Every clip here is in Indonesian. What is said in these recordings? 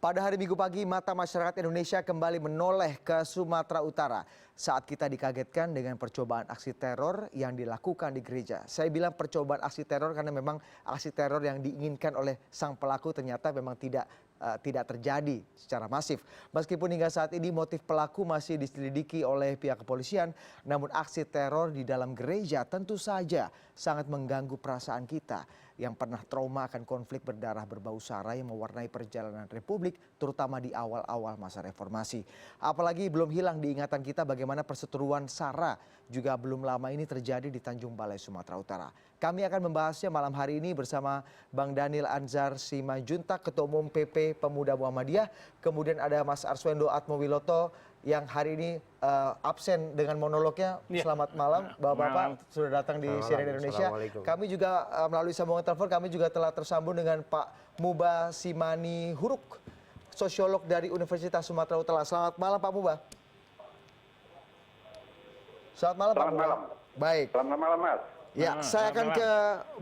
Pada hari Minggu pagi, mata masyarakat Indonesia kembali menoleh ke Sumatera Utara saat kita dikagetkan dengan percobaan aksi teror yang dilakukan di gereja. Saya bilang percobaan aksi teror karena memang aksi teror yang diinginkan oleh sang pelaku ternyata memang tidak terjadi secara masif. Meskipun hingga saat ini motif pelaku masih diselidiki oleh pihak kepolisian, namun aksi teror di dalam gereja tentu saja sangat mengganggu perasaan kita yang pernah trauma akan konflik berdarah berbau sara yang mewarnai perjalanan Republik, terutama di awal-awal masa reformasi. Apalagi belum hilang diingatan kita bagaimana perseteruan sara juga belum lama ini terjadi di Tanjung Balai, Sumatera Utara. Kami akan membahasnya malam hari ini bersama Bang Daniel Anzar Simanjuntak, Ketua Umum PP Pemuda Muhammadiyah. Kemudian ada Mas Arswendo Atmowiloto yang hari ini absen dengan monolognya. Selamat malam Bapak-Bapak sudah datang di CNN Indonesia. Kami juga melalui sambungan telepon kami juga telah tersambung dengan Pak Muba Simani Huruk, sosiolog dari Universitas Sumatera Utara. Selamat malam Pak Muba. Selamat malam Pak Muba. Selamat malam. Baik. Selamat malam Mas. Ya, saya akan ke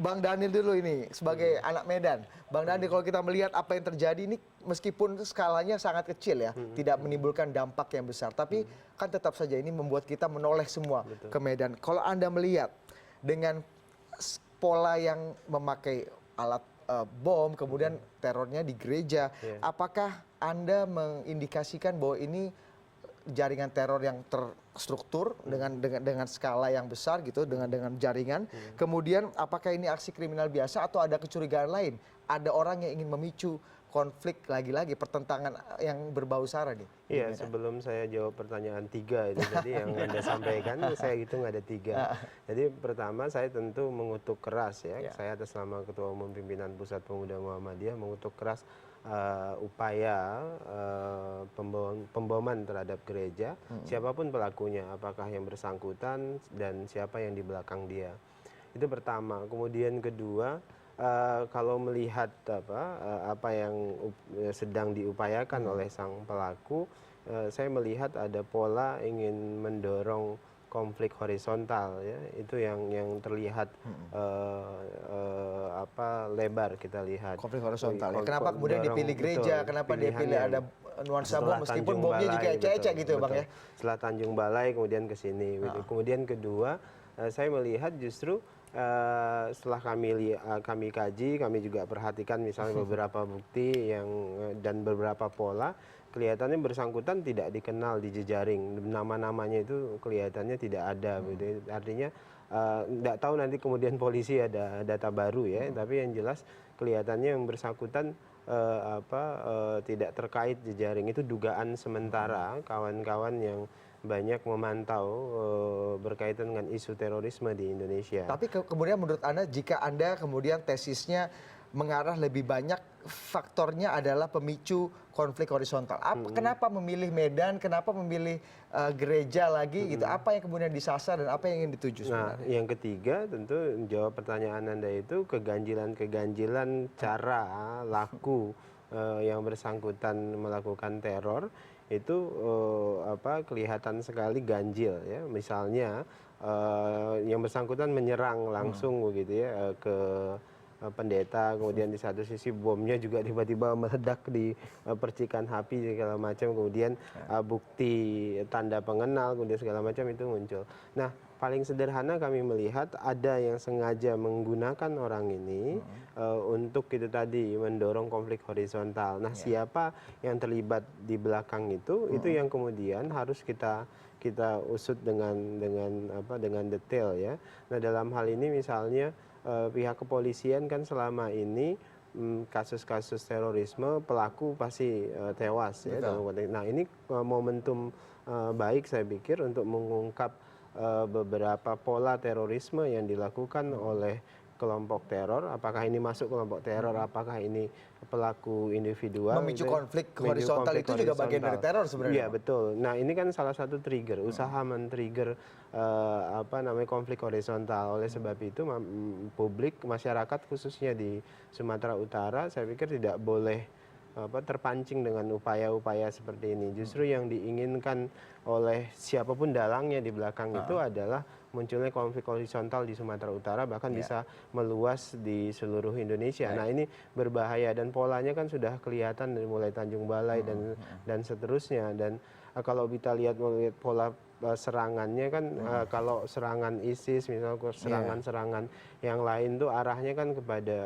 Bang Daniel dulu ini sebagai anak Medan. Bang Daniel, kalau kita melihat apa yang terjadi ini meskipun skalanya sangat kecil ya, tidak menimbulkan dampak yang besar, tapi kan tetap saja ini membuat kita menoleh semua ke Medan. Kalau Anda melihat dengan pola yang memakai alat bom, kemudian terornya di gereja, apakah Anda mengindikasikan bahwa ini jaringan teror yang terstruktur dengan skala yang besar gitu, dengan jaringan. Kemudian apakah ini aksi kriminal biasa atau ada kecurigaan lain? Ada orang yang ingin memicu konflik lagi-lagi, pertentangan yang berbau sara nih? Iya, sebelum saya jawab pertanyaan 3 itu tadi yang Anda sampaikan, saya hitung ada 3. Jadi pertama saya tentu mengutuk keras ya, saya atas nama Ketua Umum Pimpinan Pusat Pemuda Muhammadiyah mengutuk keras upaya pemboman terhadap gereja, siapapun pelakunya, apakah yang bersangkutan dan siapa yang di belakang dia. Itu pertama. Kemudian kedua, kalau melihat apa yang sedang diupayakan oleh sang pelaku, saya melihat ada pola ingin mendorong konflik horizontal ya, itu yang terlihat lebar kita lihat. Konflik horizontal. Ya. Kenapa kemudian dipilih gereja? Betul, kenapa dia pilih ada nuansa bom meskipun bomnya juga ecek-ecek gitu ya Bang ya? Setelah Tanjung Balai kemudian ke sini. Kemudian kedua, saya melihat justru setelah kami kaji, kami juga perhatikan misalnya beberapa bukti dan beberapa pola, kelihatannya bersangkutan tidak dikenal di jejaring, nama-namanya itu kelihatannya tidak ada. Artinya nggak tahu nanti kemudian polisi ada data baru ya, tapi yang jelas kelihatannya yang bersangkutan tidak terkait jejaring. Itu dugaan sementara kawan-kawan yang banyak memantau berkaitan dengan isu terorisme di Indonesia. Tapi kemudian menurut Anda, jika Anda kemudian tesisnya mengarah lebih banyak faktornya adalah pemicu konflik horizontal. Kenapa memilih Medan, kenapa memilih gereja lagi gitu? Apa yang kemudian disasar dan apa yang ingin dituju sebenarnya? Yang ketiga tentu jawab pertanyaan Anda itu keganjilan cara laku yang bersangkutan melakukan teror itu kelihatan sekali ganjil ya. Misalnya yang bersangkutan menyerang langsung begitu ya ke pendeta, kemudian di satu sisi bomnya juga tiba-tiba meledak di percikan api segala macam, kemudian bukti tanda pengenal, kemudian segala macam itu muncul. Nah, paling sederhana kami melihat ada yang sengaja menggunakan orang ini untuk itu tadi mendorong konflik horizontal. Nah, siapa yang terlibat di belakang itu yang kemudian harus kita usut dengan detail ya. Nah, dalam hal ini misalnya pihak kepolisian kan selama ini kasus-kasus terorisme pelaku pasti tewas ya. Nah, ini momentum baik saya pikir untuk mengungkap beberapa pola terorisme yang dilakukan oleh kelompok teror. Apakah ini masuk kelompok teror, apakah ini pelaku individual. Memicu konflik horizontal itu juga bagian dari teror sebenarnya. Iya betul. Nah, ini kan salah satu trigger, usaha men-trigger konflik horizontal. Oleh sebab itu publik, masyarakat khususnya di Sumatera Utara saya pikir tidak boleh terpancing dengan upaya-upaya seperti ini. Justru yang diinginkan oleh siapapun dalangnya di belakang itu adalah munculnya konflik horizontal di Sumatera Utara, bahkan bisa meluas di seluruh Indonesia. Nah, ini berbahaya dan polanya kan sudah kelihatan dari mulai Tanjung Balai dan seterusnya. Dan kalau kita lihat pola serangannya kan, kalau serangan ISIS misalnya, serangan-serangan yang lain tuh arahnya kan kepada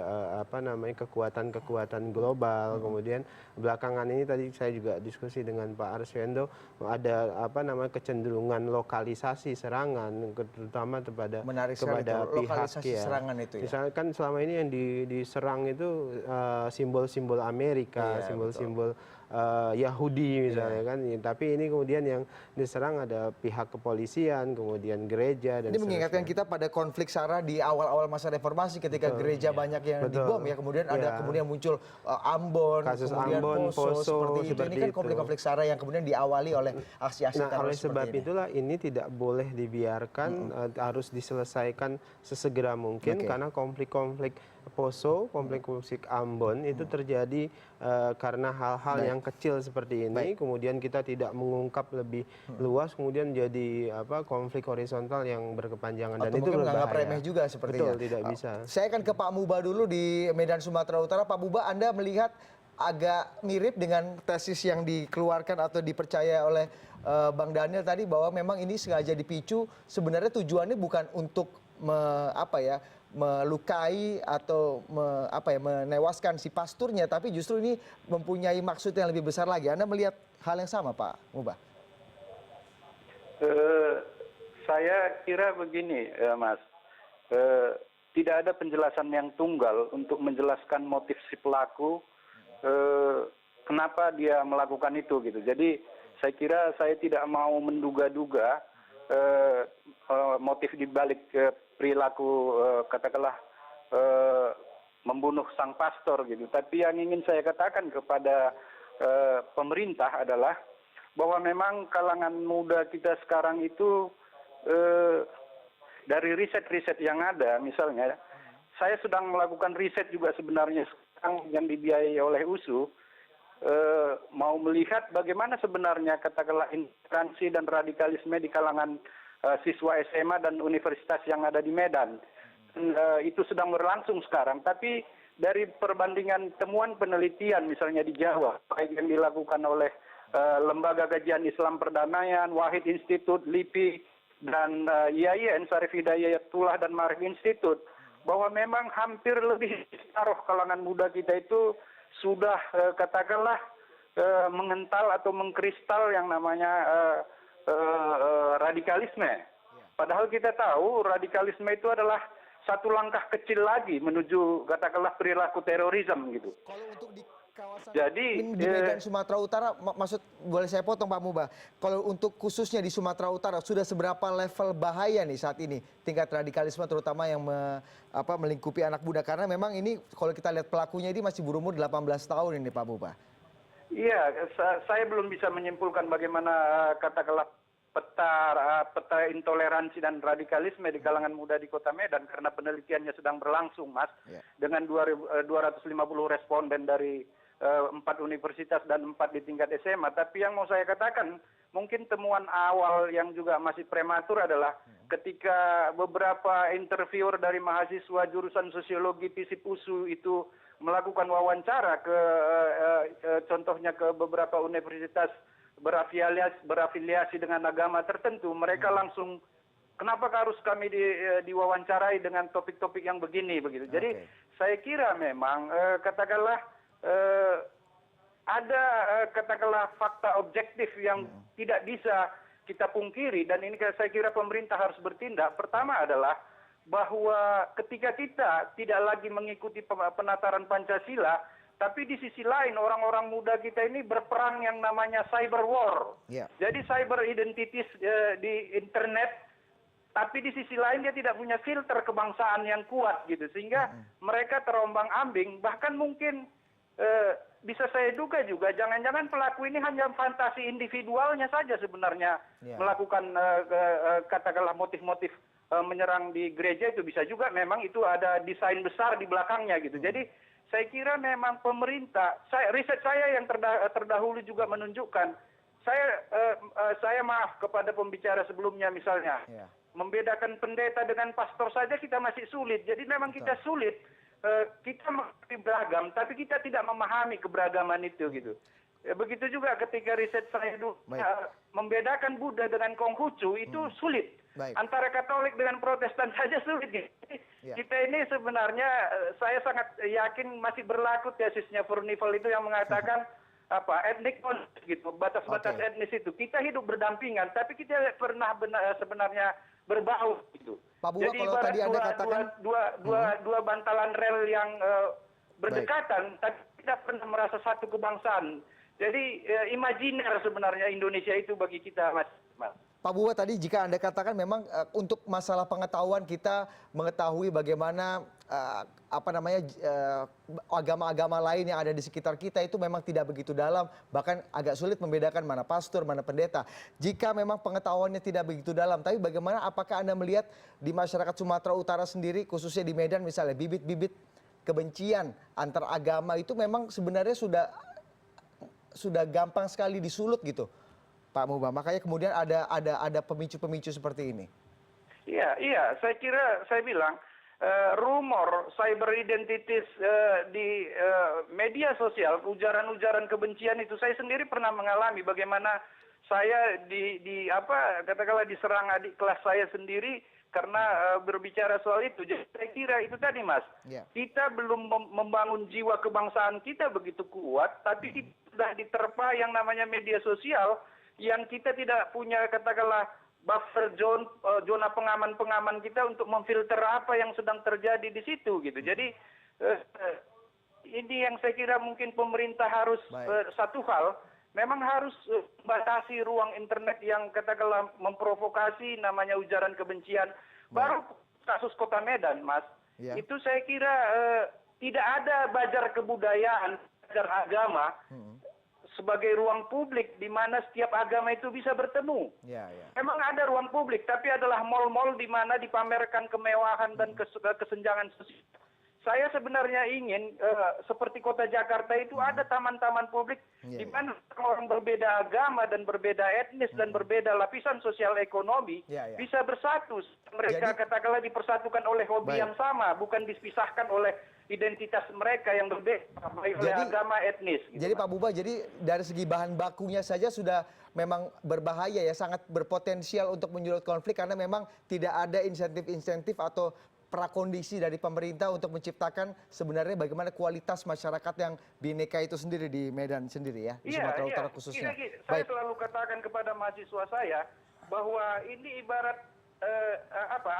kekuatan-kekuatan global. Kemudian belakangan ini tadi saya juga diskusi dengan Pak Arswendo, ada kecenderungan lokalisasi serangan, terutama kepada pihak serangan itu ya. Misalnya kan selama ini yang diserang itu simbol-simbol Amerika, simbol-simbol Yahudi misalnya kan, tapi ini kemudian yang diserang ada pihak kepolisian, kemudian gereja dan ini mengingatkan kita pada konflik SARA di awal-awal masa reformasi ketika gereja banyak yang dibom ya, kemudian kemudian muncul Ambon, kasus kemudian Ambon, Poso seperti itu. Ini kan konflik-konflik SARA yang kemudian diawali oleh aksi-aksi oleh teroris sebab seperti ini. itulah ini tidak boleh dibiarkan, harus diselesaikan sesegera mungkin, karena konflik-konflik Poso, konflik Ambon itu terjadi karena hal-hal yang kecil seperti ini. Kemudian kita tidak mengungkap lebih luas, kemudian jadi konflik horizontal yang berkepanjangan. Atau Dan itu mungkin menganggap berbahaya. remeh juga sepertinya. Betul, tidak bisa. Saya akan ke Pak Muba dulu di Medan, Sumatera Utara. Pak Muba, Anda melihat agak mirip dengan tesis yang dikeluarkan atau dipercaya oleh Bang Daniel tadi, bahwa memang ini sengaja dipicu, sebenarnya tujuannya bukan untuk melukai atau menewaskan si pasturnya, tapi justru ini mempunyai maksud yang lebih besar lagi. Anda melihat hal yang sama, Pak Muba? Saya kira begini, Mas. Tidak ada penjelasan yang tunggal untuk menjelaskan motif si pelaku, kenapa dia melakukan itu gitu. Jadi saya kira saya tidak mau menduga-duga motif dibalik perilaku katakanlah membunuh sang pastor gitu. Tapi yang ingin saya katakan kepada pemerintah adalah bahwa memang kalangan muda kita sekarang itu dari riset-riset yang ada, misalnya saya sedang melakukan riset juga sebenarnya sekarang yang dibiayai oleh USU, mau melihat bagaimana sebenarnya katakanlah intoleransi dan radikalisme di kalangan siswa SMA dan universitas yang ada di Medan. Itu sedang berlangsung sekarang, tapi dari perbandingan temuan penelitian misalnya di Jawa, baik yang dilakukan oleh Lembaga Kajian Islam Perdamaian, Wahid Institute, LIPI, dan IAIN, Syarif Hidayatullah dan Ma'arif Institute, bahwa memang hampir lebih separuh kalangan muda kita itu sudah katakanlah mengental atau mengkristal yang namanya radikalisme. Padahal kita tahu radikalisme itu adalah satu langkah kecil lagi menuju katakanlah perilaku terorisme gitu. Kalau untuk di kawasan Jadi, di Medan, Sumatera Utara, maksud boleh saya potong Pak Muba, kalau untuk khususnya di Sumatera Utara sudah seberapa level bahaya nih saat ini tingkat radikalisme terutama yang melingkupi anak muda, karena memang ini kalau kita lihat pelakunya ini masih berumur 18 tahun ini Pak Muba. Iya, saya belum bisa menyimpulkan bagaimana katakanlah peta intoleransi dan radikalisme di kalangan muda di Kota Medan, karena penelitiannya sedang berlangsung, Mas, dengan 250 responden dari 4 universitas dan 4 di tingkat SMA. Tapi yang mau saya katakan, mungkin temuan awal yang juga masih prematur adalah ketika beberapa interviewer dari mahasiswa jurusan sosiologi FISIP USU itu melakukan wawancara contohnya ke beberapa universitas berafiliasi dengan agama tertentu, mereka langsung, kenapa harus kami diwawancarai dengan topik-topik yang begini begitu. Jadi saya kira memang katakanlah ada katakanlah fakta objektif yang tidak bisa kita pungkiri, dan ini saya kira pemerintah harus bertindak. Pertama adalah bahwa ketika kita tidak lagi mengikuti penataran Pancasila, tapi di sisi lain orang-orang muda kita ini berperang yang namanya cyber war. Jadi cyber identities di internet, tapi di sisi lain dia tidak punya filter kebangsaan yang kuat gitu, sehingga mereka terombang-ambing. Bahkan mungkin bisa saya duga juga jangan-jangan pelaku ini hanya fantasi individualnya saja sebenarnya melakukan katakanlah motif-motif menyerang di gereja. Itu bisa juga memang itu ada desain besar di belakangnya gitu. Jadi saya kira memang pemerintah, riset saya yang terdahulu juga menunjukkan, saya maaf kepada pembicara sebelumnya misalnya, membedakan pendeta dengan pastor saja kita masih sulit. Jadi memang kita sulit. Kita mengerti beragam, tapi kita tidak memahami keberagaman itu gitu. Begitu juga ketika riset saya dulu membedakan Buddha dengan Konghucu itu sulit. Baik. Antara Katolik dengan Protestan saja sulit. Gitu. Kita ini sebenarnya saya sangat yakin masih berlaku tesisnya Furnival itu yang mengatakan etnik gitu, batas-batas etnis itu. Kita hidup berdampingan, tapi kita pernah sebenarnya berbau gitu. Pak Buba, jadi kalau tadi Anda katakan dua bantalan rel yang berdekatan, tapi tidak pernah merasa satu kebangsaan. Jadi imajiner sebenarnya Indonesia itu bagi kita, Mas. Pak Buba, tadi jika Anda katakan memang untuk masalah pengetahuan kita mengetahui bagaimana agama-agama lain yang ada di sekitar kita itu memang tidak begitu dalam, bahkan agak sulit membedakan mana pastor, mana pendeta. Jika memang pengetahuannya tidak begitu dalam, tapi bagaimana apakah Anda melihat di masyarakat Sumatera Utara sendiri, khususnya di Medan misalnya, bibit-bibit kebencian antar agama itu memang sebenarnya sudah gampang sekali disulut gitu, Pak Muba. Makanya kemudian ada pemicu-pemicu seperti ini. Iya, saya bilang rumor cyber identities di media sosial, ujaran-ujaran kebencian itu saya sendiri pernah mengalami bagaimana saya katakanlah diserang adik kelas saya sendiri karena berbicara soal itu. Jadi saya kira itu tadi, Mas. Kita belum membangun jiwa kebangsaan kita begitu kuat, tapi kita sudah diterpa yang namanya media sosial yang kita tidak punya katakanlah buffer zona pengaman-pengaman kita untuk memfilter apa yang sedang terjadi di situ gitu. Jadi ini yang saya kira mungkin pemerintah harus satu hal memang harus batasi ruang internet yang katakanlah memprovokasi namanya ujaran kebencian. Baru kasus Kota Medan, Mas. Itu saya kira tidak ada bajar kebudayaan, bajar agama sebagai ruang publik di mana setiap agama itu bisa bertemu. Memang ada ruang publik, tapi adalah mal-mal di mana dipamerkan kemewahan dan kesenjangan sosial. Saya sebenarnya ingin seperti kota Jakarta itu ada taman-taman publik di mana orang berbeda agama dan berbeda etnis dan berbeda lapisan sosial ekonomi bisa bersatu. Mereka katakanlah dipersatukan oleh hobi yang sama, bukan dipisahkan oleh identitas mereka yang berbeda oleh agama etnis. Gitu, jadi Pak Buba, jadi dari segi bahan bakunya saja sudah memang berbahaya ya, sangat berpotensial untuk menyulut konflik karena memang tidak ada insentif-insentif atau prakondisi dari pemerintah untuk menciptakan sebenarnya bagaimana kualitas masyarakat yang bineka itu sendiri di Medan sendiri ya, di Sumatera Utara khususnya. Saya selalu katakan kepada mahasiswa saya bahwa ini ibarat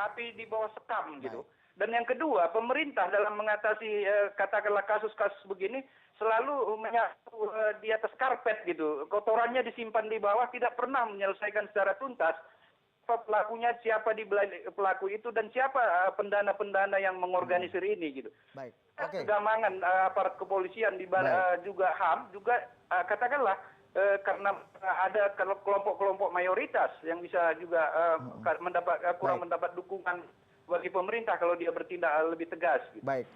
api di bawah sekam gitu. Dan yang kedua, pemerintah dalam mengatasi katakanlah kasus-kasus begini selalu menyapu di atas karpet gitu. Kotorannya disimpan di bawah, tidak pernah menyelesaikan secara tuntas pelakunya, siapa di pelaku itu dan siapa pendana-pendana yang mengorganisir ini gitu. Kegamangan aparat kepolisian di juga HAM juga katakanlah karena ada kelompok-kelompok mayoritas yang bisa juga kurang mendapat dukungan bagi pemerintah kalau dia bertindak lebih tegas. Gitu. Baik,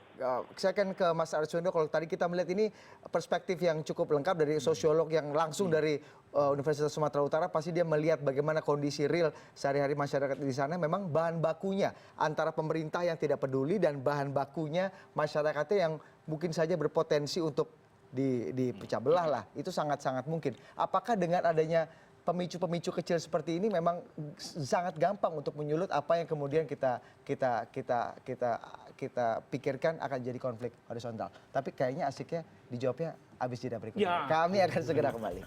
saya akan ke Mas Arswendo. Kalau tadi kita melihat ini perspektif yang cukup lengkap dari sosiolog yang langsung dari Universitas Sumatera Utara, pasti dia melihat bagaimana kondisi real sehari-hari masyarakat di sana. Memang bahan bakunya antara pemerintah yang tidak peduli dan bahan bakunya masyarakatnya yang mungkin saja berpotensi untuk dipecah belah lah. Itu sangat-sangat mungkin. Apakah dengan adanya pemicu-pemicu kecil seperti ini memang sangat gampang untuk menyulut apa yang kemudian kita pikirkan akan jadi konflik horizontal. Tapi kayaknya asiknya dijawabnya habis jeda berikutnya. Kami akan segera kembali.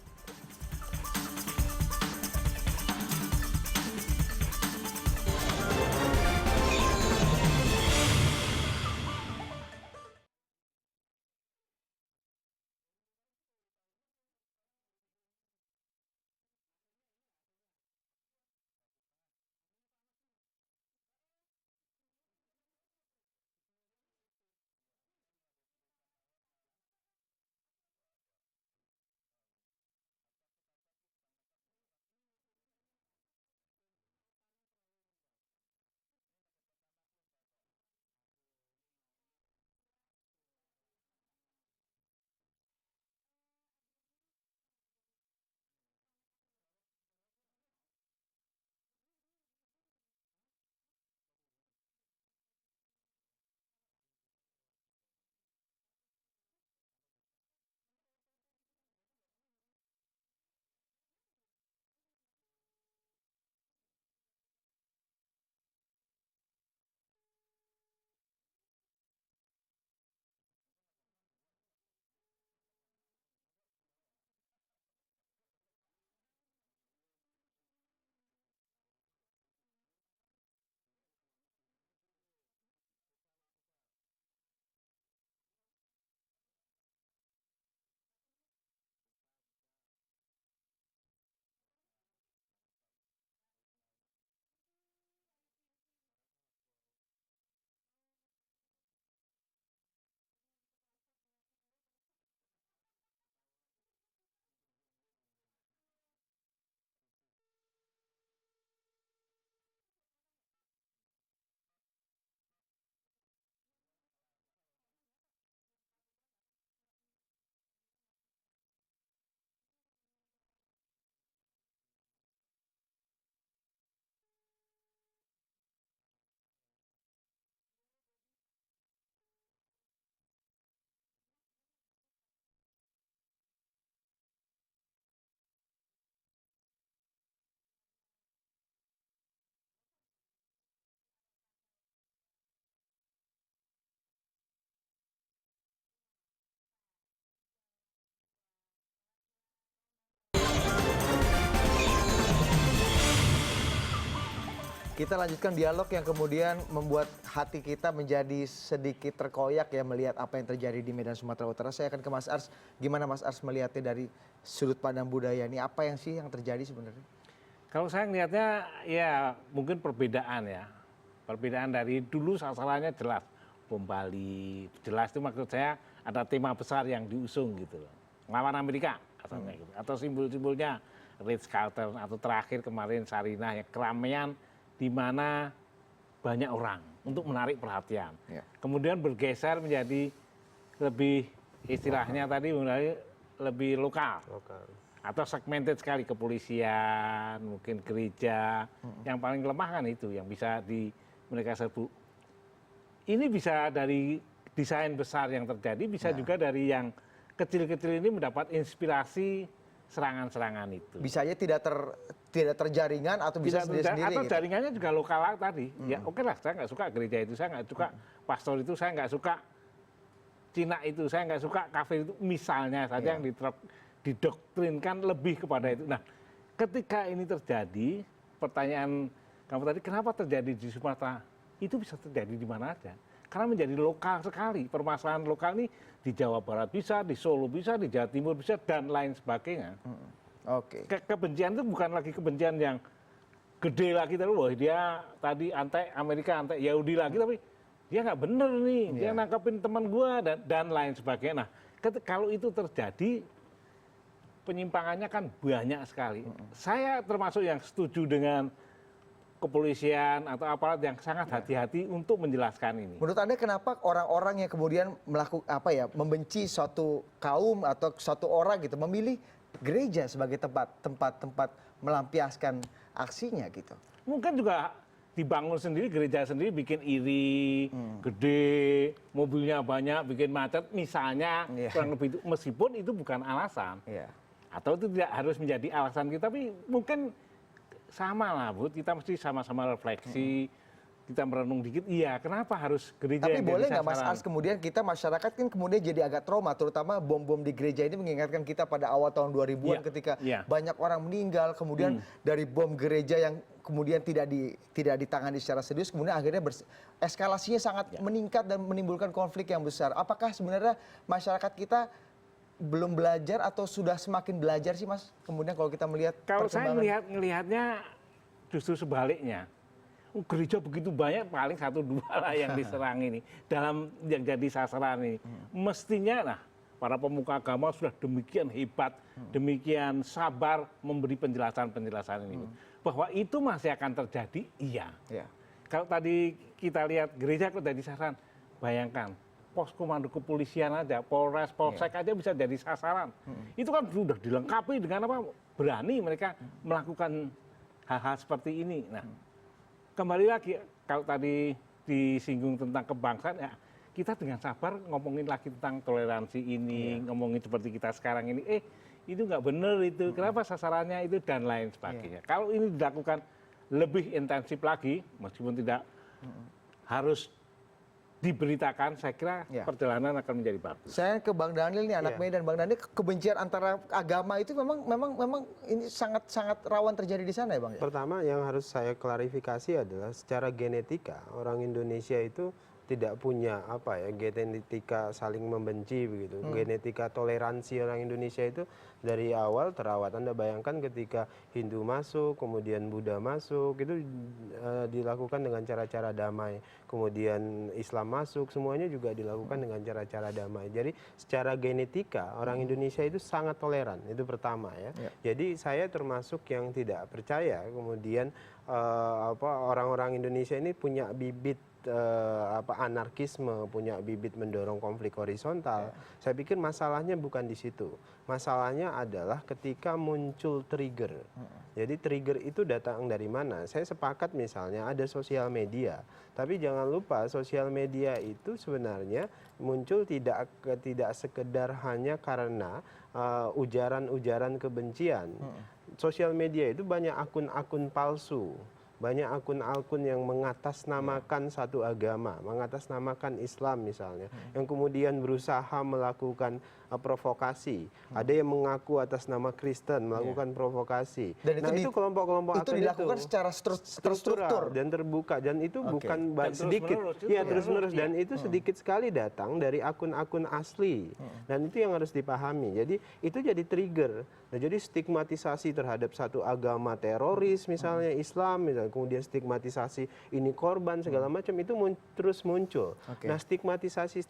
Kita lanjutkan dialog yang kemudian membuat hati kita menjadi sedikit terkoyak ya melihat apa yang terjadi di Medan Sumatera Utara. Saya akan ke Mas Ars. Gimana Mas Ars melihatnya dari sudut pandang budaya ini? Apa yang sih yang terjadi sebenarnya? Kalau saya melihatnya ya mungkin perbedaan ya. Perbedaan dari dulu sasarannya jelas. Bom Bali, jelas itu maksud saya ada tema besar yang diusung gitu loh. Melawan Amerika asalnya gitu. Atau simbol-simbolnya Ritz-Carlton atau terakhir kemarin Sarinah yang keramaian di mana banyak orang untuk menarik perhatian. Ya. Kemudian bergeser menjadi lebih istilahnya tadi lebih lokal. Atau segmented sekali kepolisian, mungkin gereja. Yang paling lemah kan itu yang bisa mereka serbu. Ini bisa dari desain besar yang terjadi, bisa juga dari yang kecil-kecil ini mendapat inspirasi serangan-serangan itu. Bisa aja tidak terjaringan atau bisa sendiri-sendiri atau gitu. jaringannya juga lokal tadi. Ya oke lah, saya nggak suka gereja itu, saya nggak suka pastor itu, saya nggak suka Cina itu, saya nggak suka kafe itu, misalnya saja yang didoktrinkan lebih kepada itu. Nah, ketika ini terjadi, pertanyaan kamu tadi, kenapa terjadi di Sumatera? Itu bisa terjadi di mana aja. Karena menjadi lokal sekali. Permasalahan lokal ini di Jawa Barat bisa, di Solo bisa, di Jawa Timur bisa, dan lain sebagainya. Oke. Kebencian itu bukan lagi kebencian yang gede lagi, tapi wah dia tadi antek Amerika, antek Yahudi lagi, tapi dia nggak bener nih, dia nangkepin teman gua dan lain sebagainya. Nah, kalau itu terjadi, penyimpangannya kan banyak sekali. Saya termasuk yang setuju dengan kepolisian atau aparat yang sangat hati-hati untuk menjelaskan ini. Menurut Anda kenapa orang-orang yang kemudian membenci suatu kaum atau suatu orang gitu memilih gereja sebagai tempat melampiaskan aksinya gitu? Mungkin juga dibangun sendiri, gereja sendiri bikin iri, gede, mobilnya banyak, bikin macet, misalnya kurang lebih itu, meskipun itu bukan alasan. Atau itu tidak harus menjadi alasan kita, tapi mungkin sama lah Bu, kita mesti sama-sama refleksi, kita merenung dikit, iya kenapa harus gereja tapi yang boleh jadi nggak Mas sasaran? Ars kemudian kita masyarakat kan kemudian jadi agak trauma, terutama bom-bom di gereja ini mengingatkan kita pada awal tahun 2000-an ketika banyak orang meninggal, kemudian dari bom gereja yang kemudian tidak ditangani secara serius, kemudian akhirnya eskalasinya sangat meningkat dan menimbulkan konflik yang besar. Apakah sebenarnya masyarakat kita belum belajar atau sudah semakin belajar sih Mas? Kemudian kalau kita melihat Kalau saya ngelihatnya justru sebaliknya. Gereja begitu banyak, paling 1-2 lah yang diserang ini. Dalam yang jadi sasaran ini. Mestinya nah, para pemuka agama sudah demikian hebat, demikian sabar memberi penjelasan-penjelasan ini. Bahwa itu masih akan terjadi, iya. Kalau tadi kita lihat gereja kok jadi sasaran, bayangkan. Pos komando kepolisian aja, Polres, Polsek aja bisa jadi sasaran. Itu kan sudah dilengkapi dengan apa? Berani mereka melakukan hal-hal seperti ini. Nah, kembali lagi kalau tadi disinggung tentang kebangsaan, ya kita dengan sabar ngomongin lagi tentang toleransi ini, ngomongin seperti kita sekarang ini. Itu nggak benar itu. Kenapa sasarannya itu dan lain sebagainya. Kalau ini dilakukan lebih intensif lagi, meskipun tidak harus diberitakan, saya kira perjalanan akan menjadi bagus. Saya ke Bang Daniel nih, anak Medan. Bang Daniel, kebencian antara agama itu memang ini sangat rawan terjadi di sana ya Bang? Pertama yang harus saya klarifikasi adalah secara genetika orang Indonesia itu tidak punya genetika saling membenci begitu. Genetika toleransi orang Indonesia itu dari awal terawat. Anda bayangkan ketika Hindu masuk, kemudian Buddha masuk, itu dilakukan dengan cara-cara damai. Kemudian Islam masuk, semuanya juga dilakukan dengan cara-cara damai. Jadi secara genetika orang Indonesia itu sangat toleran, itu pertama ya. Jadi saya termasuk yang tidak percaya kemudian orang-orang Indonesia ini punya bibit anarkisme, punya bibit mendorong konflik horizontal. Saya pikir masalahnya bukan di situ. Masalahnya adalah ketika muncul trigger. Jadi trigger itu datang dari mana? Saya sepakat misalnya ada sosial media. Tapi jangan lupa sosial media itu sebenarnya muncul tidak sekedar hanya karena ujaran-ujaran kebencian. Sosial media itu banyak akun-akun palsu. Banyak akun-akun yang mengatasnamakan satu agama, mengatasnamakan Islam misalnya, yang kemudian berusaha melakukan provokasi. Ada yang mengaku atas nama Kristen melakukan provokasi. Dan Nah itu kelompok-kelompok itu akun dilakukan itu secara terstruktur dan terbuka, dan itu bukan sedikit, terus-menerus, ya terus-menerus, dan itu sedikit sekali datang dari akun-akun asli, dan itu yang harus dipahami. Jadi itu jadi trigger. Nah, jadi stigmatisasi terhadap satu agama teroris misalnya Islam, misalnya, kemudian stigmatisasi ini korban segala macam itu terus muncul. Nah, stigmatisasi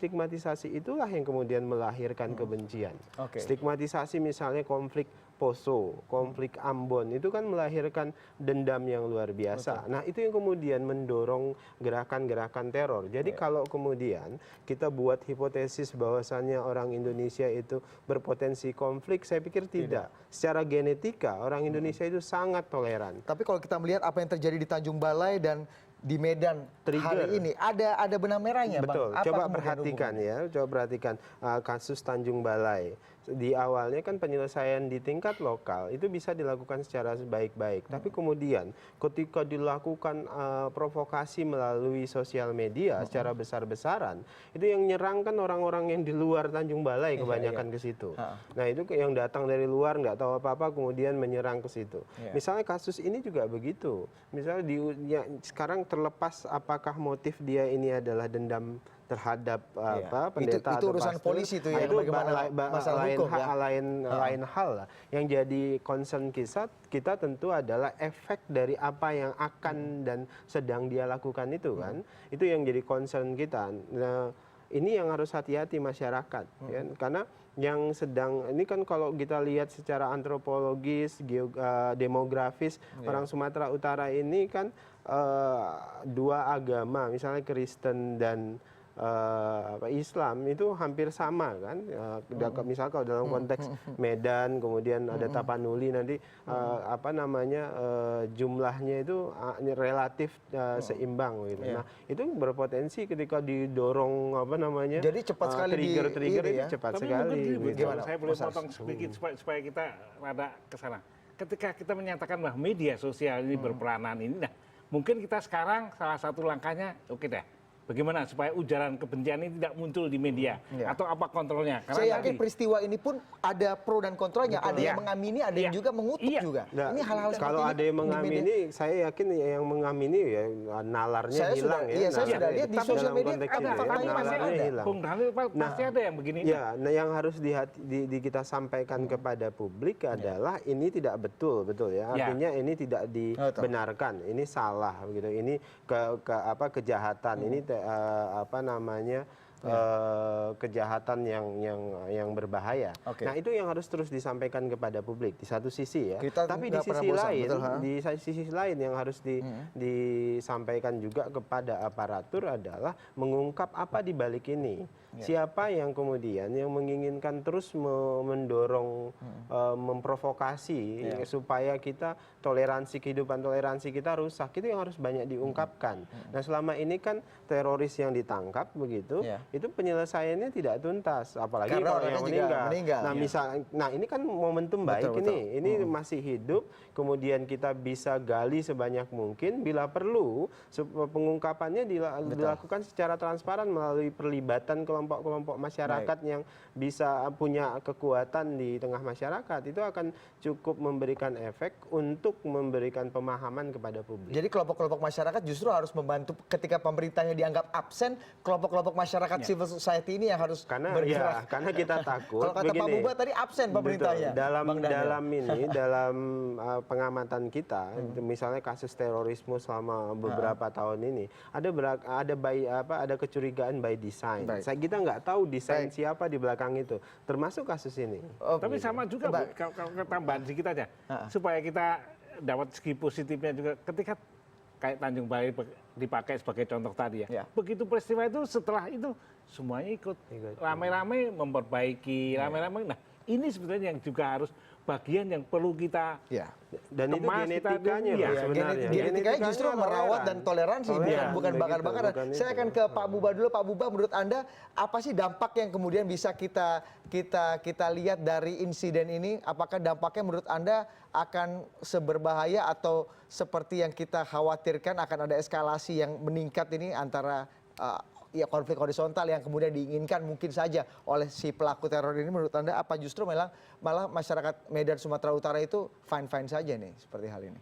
itulah yang kemudian melahirkan kebencian. Stigmatisasi misalnya konflik Poso, konflik Ambon, itu kan melahirkan dendam yang luar biasa. Nah, itu yang kemudian mendorong gerakan-gerakan teror. Jadi kalau kemudian kita buat hipotesis bahwasannya orang Indonesia itu berpotensi konflik, saya pikir tidak. Secara genetika, orang Indonesia itu sangat toleran. Tapi kalau kita melihat apa yang terjadi di Tanjung Balai dan di Medan hari ini, ada benang merahnya, Betul. Bang. Apa Coba kemudian perhatikan hubungannya? coba perhatikan kasus Tanjung Balai. Di awalnya kan penyelesaian di tingkat lokal itu bisa dilakukan secara baik-baik. Tapi kemudian ketika dilakukan provokasi melalui sosial media secara besar-besaran, itu yang nyerang kan orang-orang yang di luar Tanjung Balai kebanyakan ke situ. Nah itu yang datang dari luar nggak tahu apa-apa kemudian menyerang ke situ. Misalnya kasus ini juga begitu. Misalnya sekarang terlepas apakah motif dia ini adalah dendam terhadap pendeta itu atau urusan pastor, polisi itu ya, itu bagaimana masalah hukum ya. lain hal lah. Yang jadi concern kita tentu adalah efek dari apa yang akan dan sedang dia lakukan itu kan. Itu yang jadi concern kita. Nah, ini yang harus hati-hati masyarakat ya. Karena yang sedang ini kan kalau kita lihat secara antropologis, demografis, orang Sumatera Utara ini kan dua agama, misalnya Kristen dan Islam itu hampir sama kan. Misal kalau dalam konteks Medan, kemudian ada Tapanuli nanti jumlahnya itu relatif seimbang gitu. Nah, itu berpotensi ketika didorong Jadi cepat sekali trigger ini itu ya. cepat Tapi sekali. mungkin Gitu. saya boleh potong sedikit supaya kita rada ke sana. Ketika kita menyatakan bahwa media sosial ini berperanan ini, nah mungkin kita sekarang salah satu langkahnya oke deh. Bagaimana supaya ujaran kebencian ini tidak muncul di media atau apa kontrolnya? Karena Saya yakin peristiwa ini pun ada pro dan kontranya, ada yang mengamini, ada yang juga mengutuk juga. Nah, ini hal-hal seperti kalau ini ada yang di media. mengamini, saya yakin yang mengamini ya nalarnya Saya hilang sudah- ya. iya, saya nalarnya. sudah lihat di Tapi sosial dalam media konteks ada ini ya, faktanya, pasti nalarnya ada. hilang. Bung Daniel pasti ada yang begini. Ya, nah yang harus kita sampaikan kepada publik adalah ini tidak betul ya. Artinya ini tidak dibenarkan, ini salah begitu. Ini kejahatan, ini kejahatan yang berbahaya. Nah itu yang harus terus disampaikan kepada publik di satu sisi ya. Tapi di sisi lain yang harus disampaikan juga kepada aparatur adalah mengungkap apa di balik ini. Siapa yang kemudian yang menginginkan terus mendorong, memprovokasi supaya kita kehidupan toleransi kita rusak, itu yang harus banyak diungkapkan. Nah selama ini kan teroris yang ditangkap begitu, itu penyelesaiannya tidak tuntas, apalagi karena kalau yang meninggal. Nah ini kan momentum baik ini masih hidup, kemudian kita bisa gali sebanyak mungkin, bila perlu pengungkapannya dilakukan secara transparan melalui perlibatan kelompok-kelompok masyarakat yang bisa punya kekuatan di tengah masyarakat. Itu akan cukup memberikan efek untuk memberikan pemahaman kepada publik. Jadi kelompok-kelompok masyarakat justru harus membantu ketika pemerintahnya dianggap absen, kelompok-kelompok masyarakat civil society ini yang harus bergerak. Karena kita takut. Kalau kata Pak Buba tadi absen pemerintahnya. Dalam pengamatan kita, misalnya kasus terorisme selama beberapa tahun ini, ada kecurigaan by design. Kita nggak tahu desain siapa di belakang itu, termasuk kasus ini. Tapi sama juga kalau tambahan sedikit aja, supaya kita dapat segi positifnya juga ketika kayak Tanjung Balai dipakai sebagai contoh tadi ya. Begitu peristiwa itu, setelah itu semuanya ikut rame-rame memperbaiki, rame-rame. Nah ini sebetulnya yang juga harus bagian yang perlu kita dan itu genetikanya sebenarnya. Genetikanya justru merawat dan toleransi, bukan bakar-bakaran. Saya akan ke Pak Buba dulu. Pak Buba, menurut Anda apa sih dampak yang kemudian bisa kita lihat dari insiden ini? Apakah dampaknya menurut Anda akan seberbahaya atau seperti yang kita khawatirkan akan ada eskalasi yang meningkat ini antara ya konflik horizontal yang kemudian diinginkan mungkin saja oleh si pelaku teror ini, menurut Anda apa justru malah masyarakat Medan Sumatera Utara itu fine-fine saja nih seperti hal ini?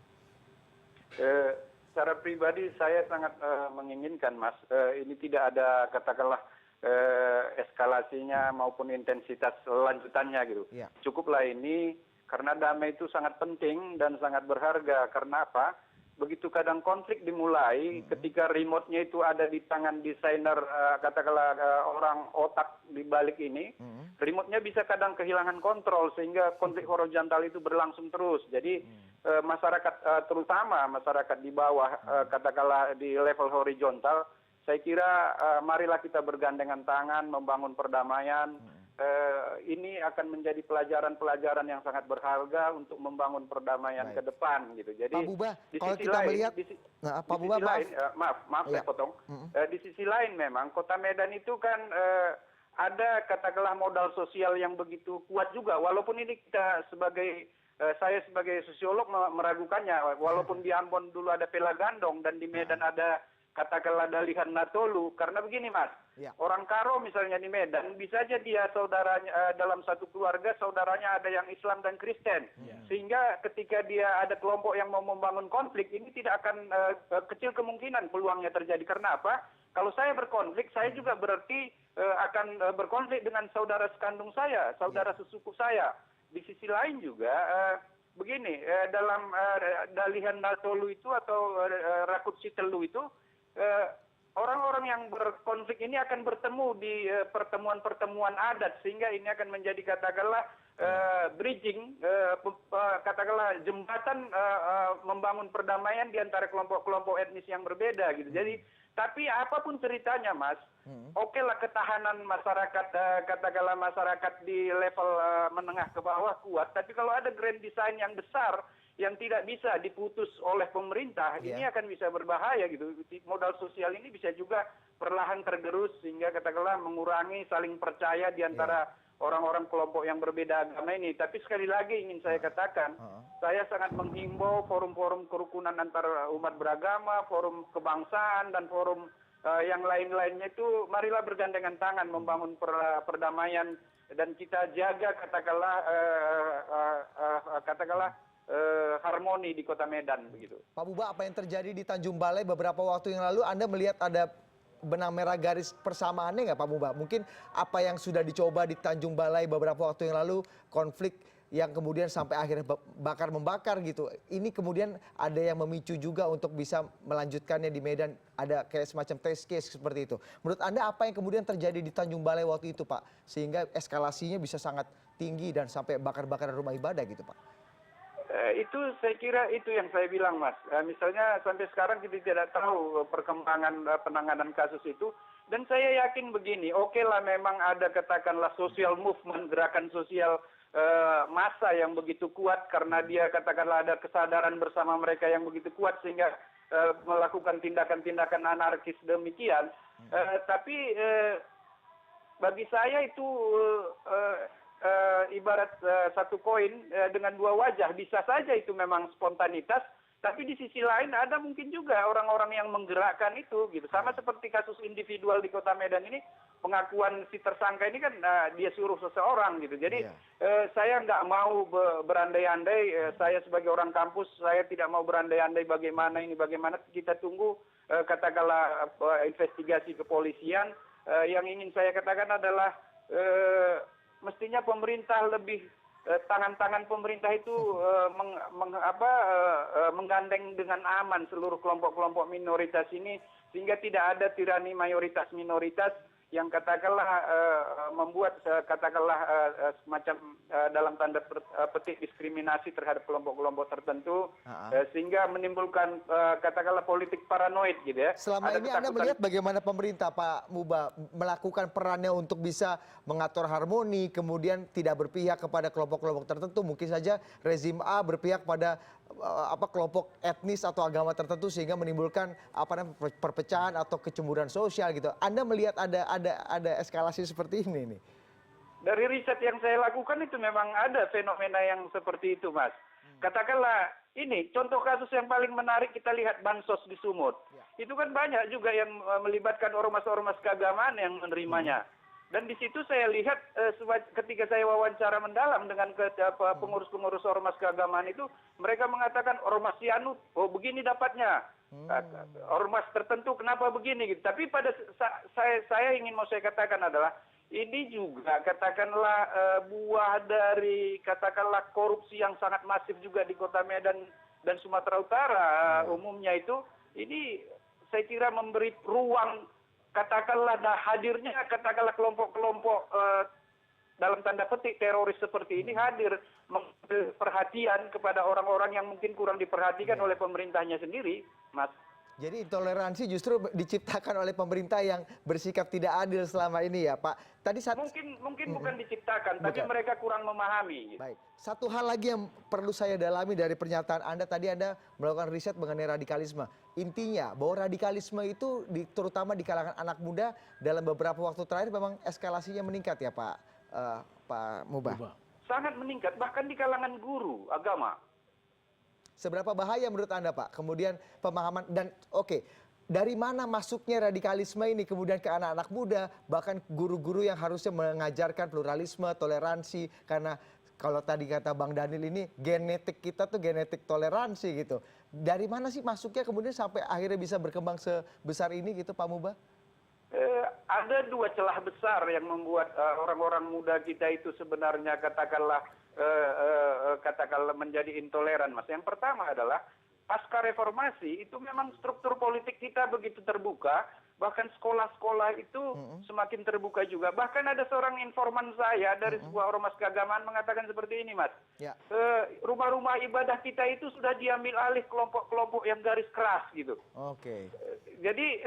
Secara pribadi saya sangat menginginkan, Mas, ini tidak ada katakanlah eskalasinya maupun intensitas lanjutannya gitu. Iya. Cukuplah ini karena damai itu sangat penting dan sangat berharga. Karena apa? Begitu kadang konflik dimulai, ketika remote-nya itu ada di tangan desainer, katakanlah orang otak di balik ini, remote-nya bisa kadang kehilangan kontrol sehingga konflik horizontal itu berlangsung terus. Jadi masyarakat, terutama masyarakat di bawah, katakanlah di level horizontal, saya kira marilah kita bergandengan tangan membangun perdamaian. Ini akan menjadi pelajaran-pelajaran yang sangat berharga untuk membangun perdamaian ke depan gitu. Jadi Pak Buba, di kalau sisi kita lain, melihat, Pak Buba, maaf Ya. saya potong. Di sisi lain memang Kota Medan itu kan ada katakanlah modal sosial yang begitu kuat juga. Walaupun ini kita sebagai saya sebagai sosiolog meragukannya. Walaupun di Ambon dulu ada Pela Gandong dan di Medan ada katakanlah Dalihan Natolu. Karena begini, Mas. Ya. Orang Karo misalnya di Medan, bisa aja dia saudaranya dalam satu keluarga saudaranya ada yang Islam dan Kristen. Sehingga ketika dia ada kelompok yang mau membangun konflik, ini tidak akan kecil kemungkinan peluangnya terjadi. Karena apa? Kalau saya berkonflik, saya juga berarti akan berkonflik dengan saudara sekandung saya, saudara sesuku saya. Di sisi lain juga begini, dalam Dalihan Natolu itu atau Rakut Sitelu itu, orang-orang yang berkonflik ini akan bertemu di pertemuan-pertemuan adat sehingga ini akan menjadi katakanlah bridging, katakanlah jembatan membangun perdamaian di antara kelompok-kelompok etnis yang berbeda gitu. Jadi tapi apapun ceritanya, Mas, okelah ketahanan masyarakat, katakanlah masyarakat di level menengah ke bawah kuat, tapi kalau ada grand design yang besar yang tidak bisa diputus oleh pemerintah, ini akan bisa berbahaya gitu. Modal sosial ini bisa juga perlahan tergerus sehingga katakanlah mengurangi saling percaya di antara orang-orang kelompok yang berbeda agama ini. Tapi sekali lagi ingin saya katakan, saya sangat menghimbau forum-forum kerukunan antar umat beragama, forum kebangsaan dan forum yang lain-lainnya itu marilah bergandengan tangan membangun perdamaian dan kita jaga katakanlah harmoni di Kota Medan begitu. Pak Buba, apa yang terjadi di Tanjung Balai beberapa waktu yang lalu, Anda melihat ada benang merah garis persamaannya nggak, Pak Buba? Mungkin apa yang sudah dicoba di Tanjung Balai beberapa waktu yang lalu, konflik yang kemudian sampai akhirnya bakar-membakar gitu, ini kemudian ada yang memicu juga untuk bisa melanjutkannya di Medan, ada kayak semacam test case seperti itu. Menurut Anda apa yang kemudian terjadi di Tanjung Balai waktu itu, Pak? Sehingga eskalasinya bisa sangat tinggi dan sampai bakar-bakaran rumah ibadah gitu, Pak? Itu saya kira itu yang saya bilang, Mas. Misalnya sampai sekarang kita tidak tahu perkembangan penanganan kasus itu. Dan saya yakin begini, okelah memang ada katakanlah social movement, gerakan sosial massa yang begitu kuat karena dia katakanlah ada kesadaran bersama mereka yang begitu kuat sehingga melakukan tindakan-tindakan anarkis demikian. Tapi bagi saya itu ibarat satu koin dengan dua wajah. Bisa saja itu memang spontanitas, tapi di sisi lain ada mungkin juga orang-orang yang menggerakkan itu gitu. Sama seperti kasus individual di Kota Medan ini, pengakuan si tersangka ini kan dia suruh seseorang gitu. Jadi saya nggak mau berandai-andai, saya sebagai orang kampus saya tidak mau berandai-andai bagaimana kita tunggu katakanlah investigasi kepolisian. Yang ingin saya katakan adalah mestinya pemerintah lebih tangan-tangan pemerintah itu menggandeng dengan aman seluruh kelompok-kelompok minoritas ini sehingga tidak ada tirani mayoritas minoritas yang katakanlah membuat katakanlah semacam dalam tanda petik diskriminasi terhadap kelompok-kelompok tertentu sehingga menimbulkan katakanlah politik paranoid gitu ya. Selama ini Anda melihat bagaimana pemerintah, Pak Muba, melakukan perannya untuk bisa mengatur harmoni, kemudian tidak berpihak kepada kelompok-kelompok tertentu, mungkin saja rezim A berpihak pada kelompok etnis atau agama tertentu sehingga menimbulkan perpecahan atau kecemburuan sosial gitu. Anda melihat ada eskalasi seperti ini nih? Dari riset yang saya lakukan itu memang ada fenomena yang seperti itu, Mas. Katakanlah ini contoh kasus yang paling menarik kita lihat bansos di Sumut. Itu kan banyak juga yang melibatkan ormas-ormas keagamaan yang menerimanya. Dan di situ saya lihat ketika saya wawancara mendalam dengan pengurus-pengurus ormas keagamaan itu, mereka mengatakan ormas Sianut, oh begini dapatnya. Ormas tertentu kenapa begini gitu. Tapi pada saya ingin mau saya katakan adalah ini juga katakanlah buah dari katakanlah korupsi yang sangat masif juga di Kota Medan dan Sumatera Utara umumnya itu. Ini saya kira memberi ruang katakanlah hadirnya katakanlah kelompok-kelompok dalam tanda petik teroris seperti ini hadir mengambil perhatian kepada orang-orang yang mungkin kurang diperhatikan oleh pemerintahnya sendiri, Mas. Jadi intoleransi justru diciptakan oleh pemerintah yang bersikap tidak adil selama ini ya Pak. Tadi mungkin bukan diciptakan, tapi mereka kurang memahami. Gitu. Baik, satu hal lagi yang perlu saya dalami dari pernyataan Anda tadi, Anda melakukan riset mengenai radikalisme. Intinya bahwa radikalisme itu terutama di kalangan anak muda dalam beberapa waktu terakhir memang eskalasinya meningkat ya Pak Mubah. Sangat meningkat, bahkan di kalangan guru agama. Seberapa bahaya menurut Anda Pak? Kemudian pemahaman dan dari mana masuknya radikalisme ini kemudian ke anak-anak muda, bahkan guru-guru yang harusnya mengajarkan pluralisme, toleransi, karena kalau tadi kata Bang Daniel ini genetik kita tuh genetik toleransi gitu. Dari mana sih masuknya kemudian sampai akhirnya bisa berkembang sebesar ini gitu Pak Mubah? Ada dua celah besar yang membuat orang-orang muda kita itu sebenarnya katakanlah menjadi intoleran, Mas. Yang pertama adalah pasca reformasi itu memang struktur politik kita begitu terbuka, bahkan sekolah-sekolah itu semakin terbuka juga. Bahkan ada seorang informan saya dari sebuah ormas keagamaan mengatakan seperti ini, Mas. Ya. Rumah-rumah ibadah kita itu sudah diambil alih kelompok-kelompok yang garis keras gitu. Oke. Jadi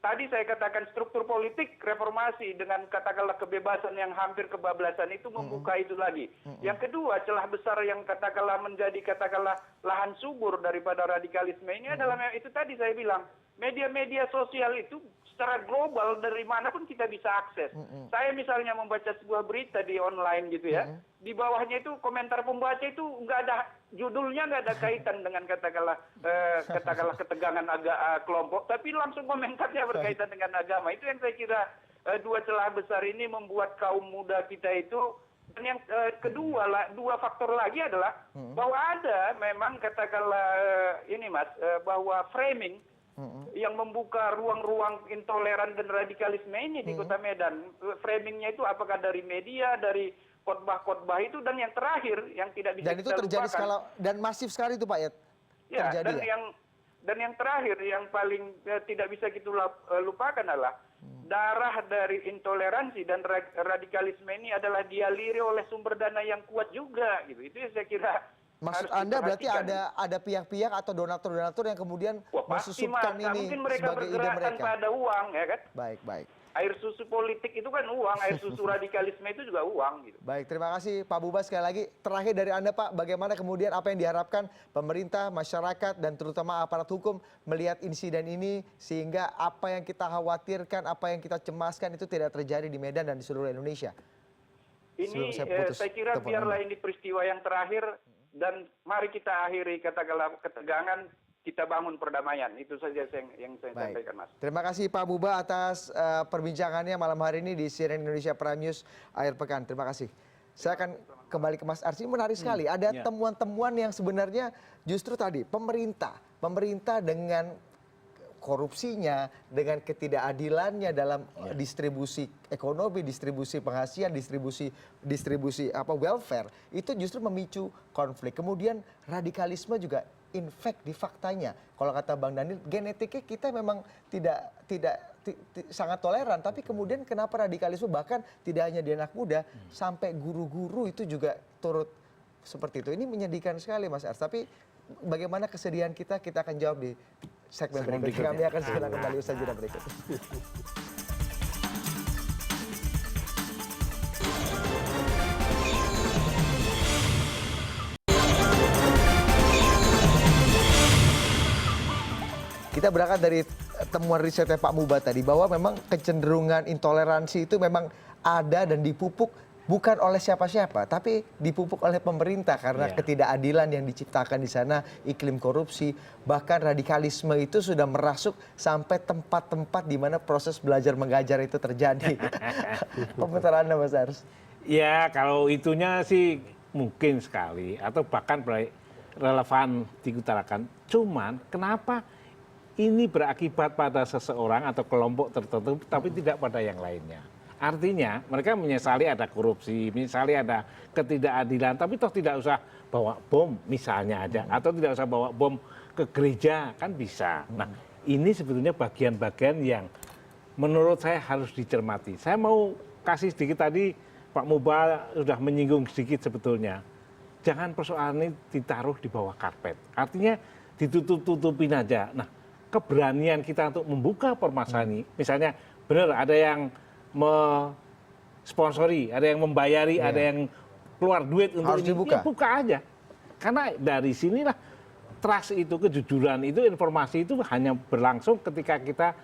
tadi saya katakan struktur politik reformasi dengan katakanlah kebebasan yang hampir kebablasan itu membuka itu lagi. Yang kedua, celah besar yang katakanlah menjadi katakanlah lahan subur daripada radikalisme ini adalah itu tadi saya bilang, media-media sosial itu secara global dari manapun kita bisa akses. Saya misalnya membaca sebuah berita di online gitu ya, di bawahnya itu komentar pembaca itu nggak ada judulnya, nggak ada kaitan dengan katakanlah ketegangan kelompok, tapi langsung komentarnya berkaitan dengan agama. Itu yang saya kira dua celah besar ini membuat kaum muda kita itu. Dan yang kedua, dua faktor lagi adalah bahwa ada memang katakanlah ini Mas, bahwa framing yang membuka ruang-ruang intoleran dan radikalisme ini di Kota Medan. Framingnya itu apakah dari media, dari khotbah-khotbah itu, dan yang terakhir yang tidak bisa dan itu terjadi skala dan masif sekali itu Pak ya. Terjadi, dan yang terakhir yang paling tidak bisa kita lupakan adalah darah dari intoleransi dan radikalisme ini adalah dialiri oleh sumber dana yang kuat juga gitu. Itu yang saya kira. Maksud Anda berarti ada pihak-pihak atau donatur-donatur yang kemudian mesusupkan ini sebagai ide mereka? Tanpa ada uang, ya kan? Baik. Air susu politik itu kan uang, air susu radikalisme itu juga uang. Gitu. Baik, terima kasih Pak Mubah sekali lagi. Terakhir dari Anda Pak, bagaimana kemudian apa yang diharapkan pemerintah, masyarakat, dan terutama aparat hukum melihat insiden ini sehingga apa yang kita khawatirkan, apa yang kita cemaskan itu tidak terjadi di Medan dan di seluruh Indonesia? Ini saya kira biarlah ini peristiwa yang terakhir. Dan mari kita akhiri katakanlah ketegangan, kita bangun perdamaian. Itu saja yang saya sampaikan, Mas. Terima kasih Pak Mubah atas perbincangannya malam hari ini di CNN Indonesia Prime News akhir pekan. Terima kasih. Saya akan kembali ke Mas Arsy. Menarik sekali. Ada temuan-temuan yang sebenarnya justru tadi pemerintah dengan korupsinya, dengan ketidakadilannya dalam distribusi ekonomi, distribusi penghasilan, distribusi welfare, itu justru memicu konflik. Kemudian radikalisme juga infek di faktanya. Kalau kata Bang Daniel, genetiknya kita memang tidak sangat toleran, tapi kemudian kenapa radikalisme bahkan tidak hanya di anak muda, sampai guru-guru itu juga turut seperti itu. Ini menyedihkan sekali Mas Ars, tapi bagaimana kesedihan kita akan jawab di segmen berikutnya. Kami akan segera kembali usaha jeda berikut. Kita berangkat dari temuan risetnya Pak Mubah tadi bahwa memang kecenderungan intoleransi itu memang ada dan dipupuk bukan oleh siapa-siapa, tapi dipupuk oleh pemerintah karena ketidakadilan yang diciptakan di sana, iklim korupsi, bahkan radikalisme itu sudah merasuk sampai tempat-tempat di mana proses belajar mengajar itu terjadi. Komentar Anda, Mas Ars? Ya, kalau itunya sih mungkin sekali, atau bahkan relevan diutarakan. Cuman, kenapa ini berakibat pada seseorang atau kelompok tertentu, tapi tidak pada yang lainnya? Artinya mereka menyesali ada korupsi, menyesali ada ketidakadilan, tapi toh tidak usah bawa bom misalnya aja, atau tidak usah bawa bom ke gereja, kan bisa. Nah, ini sebetulnya bagian-bagian yang menurut saya harus dicermati. Saya mau kasih sedikit tadi, Pak Mubal sudah menyinggung sedikit sebetulnya. Jangan persoalan ini ditaruh di bawah karpet. Artinya ditutup-tutupin aja. Nah, keberanian kita untuk membuka permasalahan ini, misalnya benar ada yang sponsori, ada yang membayari, ada yang keluar duit untuk harus ini, dibuka. ya buka aja. Karena dari sinilah trust itu, kejujuran itu, informasi itu hanya berlangsung ketika kita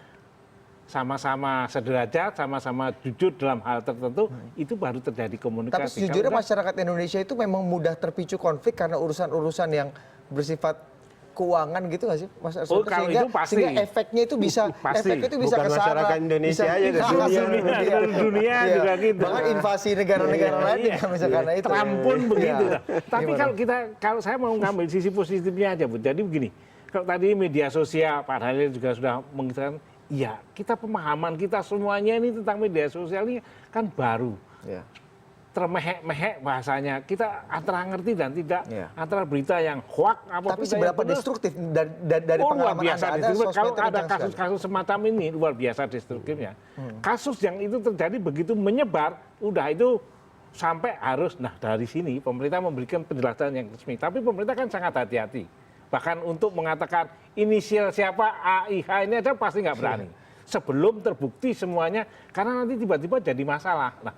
sama-sama sederajat, sama-sama jujur dalam hal tertentu, itu baru terjadi komunikasi. Tapi sejujurnya masyarakat Indonesia itu memang mudah terpicu konflik karena urusan-urusan yang bersifat keuangan gitu nggak sih, Mas Arswendo? Kalau itu pasti. Sehingga efeknya itu bisa, Pasti. efeknya itu bisa Bukan ke sana. masyarakat Indonesia aja, seluruh dunia juga gitu. Bahkan invasi negara-negara lain juga bisa karena itu. Trump pun begitu. Iya. Tapi kalau saya mau ngambil sisi positifnya aja, Bu. Jadi begini, kalau tadi media sosial, Pak Halil juga sudah mengatakan, ya kita pemahaman kita semuanya ini tentang media sosial ini kan baru. Ya. Termehek-mehek bahasanya, kita antara ngerti dan tidak, antara berita yang hoak apa. Tapi seberapa destruktif dari pengalaman luar biasa Anda? Kalau ada kasus-kasus semacam ini luar biasa destruktifnya. Kasus yang itu terjadi begitu menyebar, udah itu sampai harus, nah dari sini pemerintah memberikan penjelasan yang resmi. Tapi pemerintah kan sangat hati-hati. Bahkan untuk mengatakan inisial siapa AIH ini aja pasti nggak berani. Sebelum terbukti semuanya, karena nanti tiba-tiba jadi masalah. Nah,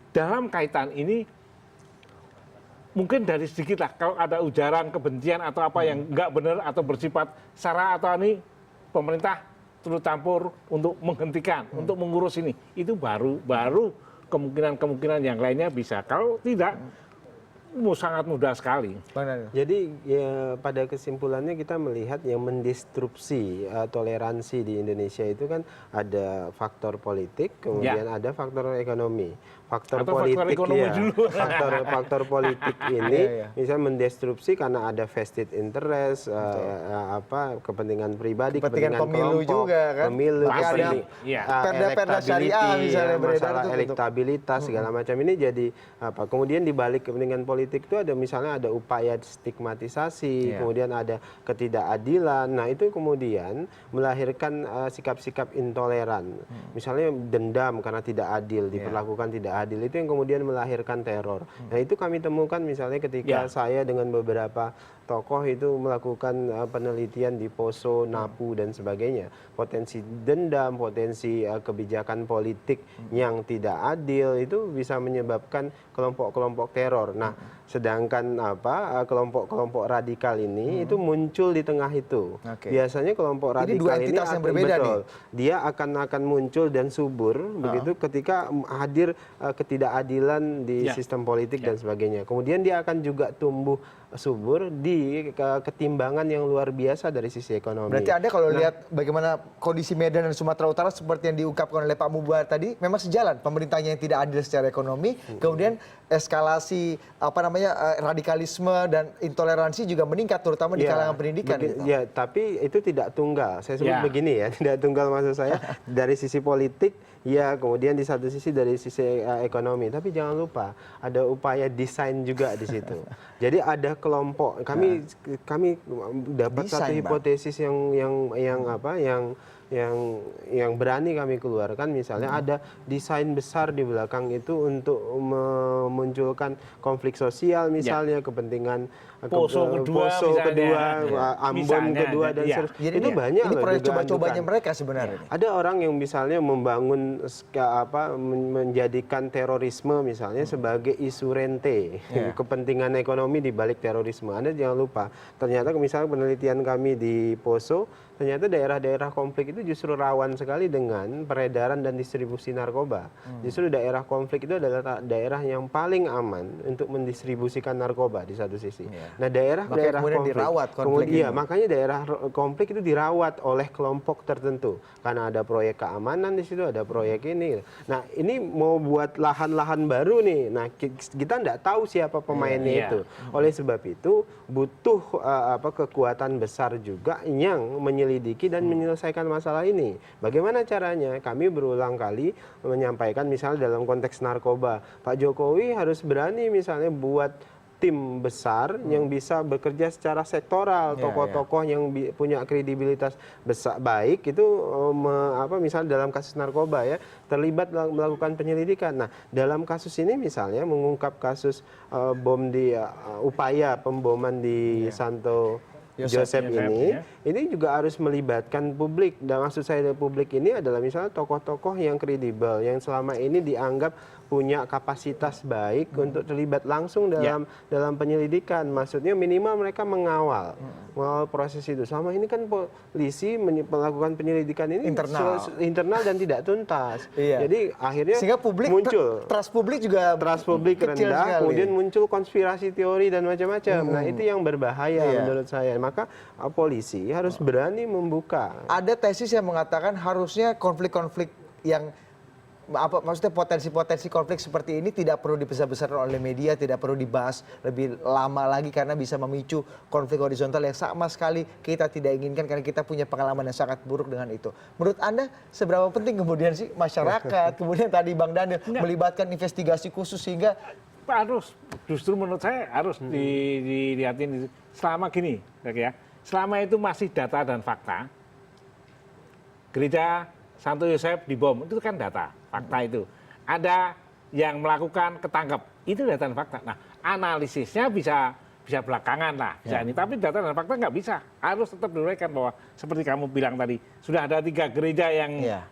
dalam kaitan ini mungkin dari sedikit lah, kalau ada ujaran kebencian atau apa yang nggak benar atau bersifat sara atau ini, pemerintah turut campur untuk menghentikan, untuk mengurus ini, itu baru kemungkinan yang lainnya bisa. Kalau tidak, sangat mudah sekali. Jadi ya, pada kesimpulannya kita melihat yang mendistrupsi toleransi di Indonesia itu kan ada faktor politik, kemudian ada faktor ekonomi. Faktor politik faktor politik ini misalnya mendestrupsi karena ada vested interest, kepentingan pribadi, kepentingan pemilu kelompok, juga kan, pemilu, perda syariah misalnya masalah elektabilitas segala macam ini jadi apa? Kemudian di balik kepentingan politik itu ada misalnya ada upaya stigmatisasi, kemudian ada ketidakadilan. Nah, itu kemudian melahirkan sikap-sikap intoleran. Misalnya dendam karena tidak adil, diperlakukan tidak adil, itu yang kemudian melahirkan teror. Nah, itu kami temukan misalnya ketika saya dengan beberapa tokoh itu melakukan penelitian di Poso, Napu dan sebagainya. Potensi dendam, potensi kebijakan politik yang tidak adil itu bisa menyebabkan kelompok-kelompok teror. Nah, sedangkan kelompok-kelompok radikal ini itu muncul di tengah itu. Biasanya kelompok radikal ini yang berbeda betul, dia akan muncul dan subur begitu ketika hadir ketidakadilan di sistem politik dan sebagainya. Kemudian dia akan juga tumbuh subur di ketimbangan yang luar biasa dari sisi ekonomi. Berarti Anda kalau lihat bagaimana kondisi Medan dan Sumatera Utara seperti yang diungkapkan oleh Pak Mubar tadi, memang sejalan pemerintahnya yang tidak adil secara ekonomi, kemudian eskalasi radikalisme dan intoleransi juga meningkat terutama di kalangan pendidikan. Ya, tapi itu tidak tunggal. Saya sebut begini ya, tidak tunggal maksud saya dari sisi politik ya, kemudian di satu sisi dari sisi ekonomi. Tapi jangan lupa ada upaya desain juga di situ. Jadi ada kelompok, kami dapat satu hipotesis yang berani kami keluarkan, misalnya ada desain besar di belakang itu untuk memunculkan konflik sosial misalnya, kepentingan Poso kedua, Ambon kedua dan seterusnya. Itu banyak ini proyek coba-cobanya mereka sebenarnya. Ada orang yang misalnya membangun menjadikan terorisme misalnya sebagai isu rente, kepentingan ekonomi di balik terorisme. Anda jangan lupa, ternyata misalnya penelitian kami di Poso, ternyata daerah-daerah konflik itu justru rawan sekali dengan peredaran dan distribusi narkoba. Justru daerah konflik itu adalah daerah yang paling aman untuk mendistribusikan narkoba di satu sisi. Nah, daerah-daerah kemudian konflik, dirawat konflik iya, ini. makanya daerah konflik itu dirawat oleh kelompok tertentu karena ada proyek keamanan di situ, ada proyek ini. Nah, ini mau buat lahan-lahan baru nih. Nah, kita nggak tahu siapa pemainnya itu. Oleh sebab itu butuh kekuatan besar juga yang menyelidiki dan menyelesaikan masalah ini. Bagaimana caranya? Kami berulang kali menyampaikan misalnya dalam konteks narkoba, Pak Jokowi harus berani misalnya buat tim besar yang bisa bekerja secara sektoral, tokoh-tokoh yang punya kredibilitas besar baik itu misalnya dalam kasus narkoba ya terlibat melakukan penyelidikan. Nah, dalam kasus ini misalnya mengungkap kasus bom di upaya pemboman di Santo Joseph ini juga harus melibatkan publik. Dan maksud saya dari publik ini adalah misalnya tokoh-tokoh yang kredibel, yang selama ini dianggap punya kapasitas baik untuk terlibat langsung dalam penyelidikan. Maksudnya minimal mereka mengawal proses itu. Selama ini kan polisi melakukan penyelidikan ini internal dan tidak tuntas. Jadi akhirnya sehingga publik muncul trust publik juga rendah, sekali. kemudian muncul konspirasi teori dan macam-macam. Nah, itu yang berbahaya menurut saya. Maka polisi harus berani membuka. Ada tesis yang mengatakan harusnya konflik-konflik yang maksudnya potensi-potensi konflik seperti ini tidak perlu dibesar-besarkan oleh media, tidak perlu dibahas lebih lama lagi karena bisa memicu konflik horizontal yang sama sekali kita tidak inginkan karena kita punya pengalaman yang sangat buruk dengan itu. Menurut Anda seberapa penting kemudian sih masyarakat, kemudian tadi Bang Daniel melibatkan investigasi khusus sehingga harus, justru menurut saya harus dilihatin selama gini, ya. Selama itu masih data dan fakta, gereja Santo Yosef dibom, itu kan data, fakta itu. Ada yang melakukan ketangkep, itu data dan fakta. Nah, analisisnya bisa belakangan lah, bisa ini. Tapi data dan fakta nggak bisa. Harus tetap diuraikan bahwa seperti kamu bilang tadi, sudah ada 3 gereja yang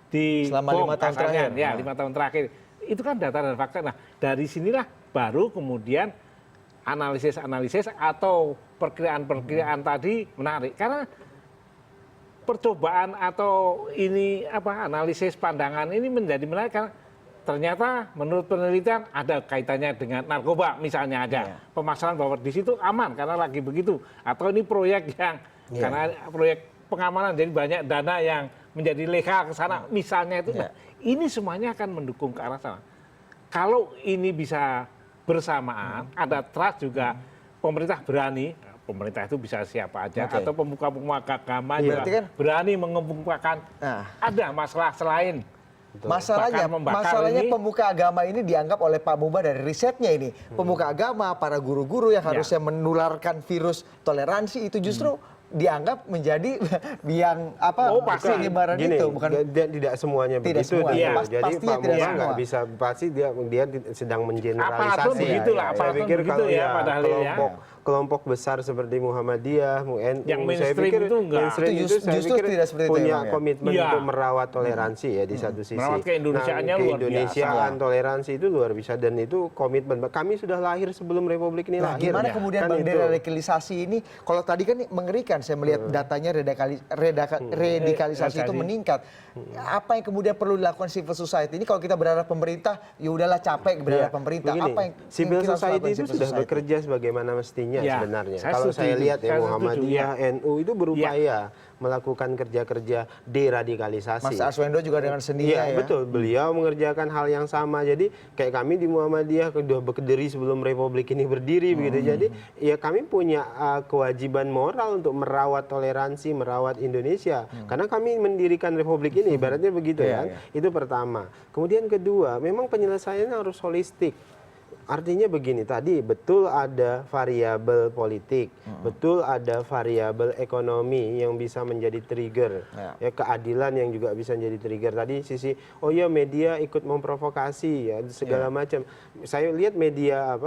selama 5 tahun terakhir. Ya, 5 tahun terakhir. Itu kan data dan fakta. Nah, dari sinilah baru kemudian analisis atau perkiraan tadi menarik. Karena percobaan atau ini analisis pandangan ini menjadi menarik karena ternyata menurut penelitian ada kaitannya dengan narkoba misalnya ada pemasaran bahwa di situ aman karena lagi begitu atau ini proyek yang karena proyek pengamanan jadi banyak dana yang menjadi legal ke sana misalnya itu ini semuanya akan mendukung ke arah sana. Kalau ini bisa bersamaan ada trust juga pemerintah berani. Pemerintah itu bisa siapa aja atau pemuka-pemuka agama juga kan berani mengemukakan ada masalah selain masalahnya pemuka agama ini dianggap oleh Pak Muba dari risetnya ini pemuka agama, para guru-guru yang harusnya menularkan virus toleransi itu justru dianggap menjadi yang penyebaran itu bukan tidak semuanya begitu. Jadi Pak Muba nggak bisa pasti dia sedang mengeneralisasi. Begitulah, saya pikir kalau kelompok besar seperti Muhammadiyah, MUN, yang saya pikir itu enggak. Saya pikir punya komitmen untuk merawat toleransi ya di satu sisi. Merawat keindonesiaannya luar biasa. Keindonesiaan, toleransi itu luar biasa dan itu komitmen. Kami sudah lahir sebelum Republik ini lahir. Gimana kemudian Bang deradikalisasi ini? Kalau tadi kan mengerikan saya melihat datanya radikalisasi itu meningkat. Apa yang kemudian perlu dilakukan civil society ini kalau kita berharap pemerintah ya udahlah capek berharap pemerintah. Begini, apa yang civil society itu sudah bekerja sebagaimana mestinya sebenarnya. Kalau saya lihat Muhammadiyah, NU itu berupaya melakukan kerja-kerja deradikalisasi. Mas Arswendo juga dengan sendirinya ya. Betul, beliau mengerjakan hal yang sama. Jadi kayak kami di Muhammadiyah sudah berdiri sebelum Republik ini berdiri begitu. Jadi ya kami punya kewajiban moral untuk merawat toleransi, merawat Indonesia. Karena kami mendirikan Republik ini ibaratnya begitu ya. Itu pertama. Kemudian kedua, memang penyelesaiannya harus holistik. Artinya begini, tadi betul ada variabel politik, betul ada variabel ekonomi yang bisa menjadi trigger, ya keadilan yang juga bisa menjadi trigger. Tadi sisi, media ikut memprovokasi, ya segala macam. Saya lihat media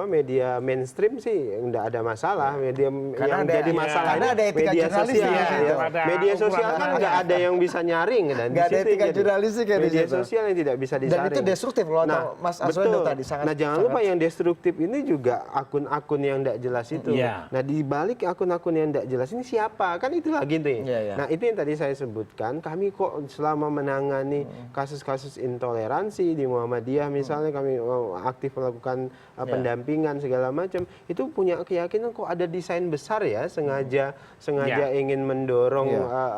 mainstream sih nggak ada masalah, media yang jadi masalah karena ada etika media jurnalistik sosial. Media sosial kan nggak ada yang bisa nyaring dan nggak ada etika jurnalistik media sosial yang tidak bisa disaring. Dan itu destruktif loh, Mas Arswendo tadi sangat. Nah jangan lupa yang destruktif ini juga akun-akun yang tidak jelas itu. Iya. Nah, di balik akun-akun yang tidak jelas ini siapa? Kan itu lagi tuh. Iya, iya. Nah, itu yang tadi saya sebutkan, kami kok selama menangani kasus-kasus intoleransi di Muhammadiyah misalnya, kami aktif melakukan pendampingan segala macam, itu punya keyakinan kok ada desain besar ya, sengaja ingin mendorong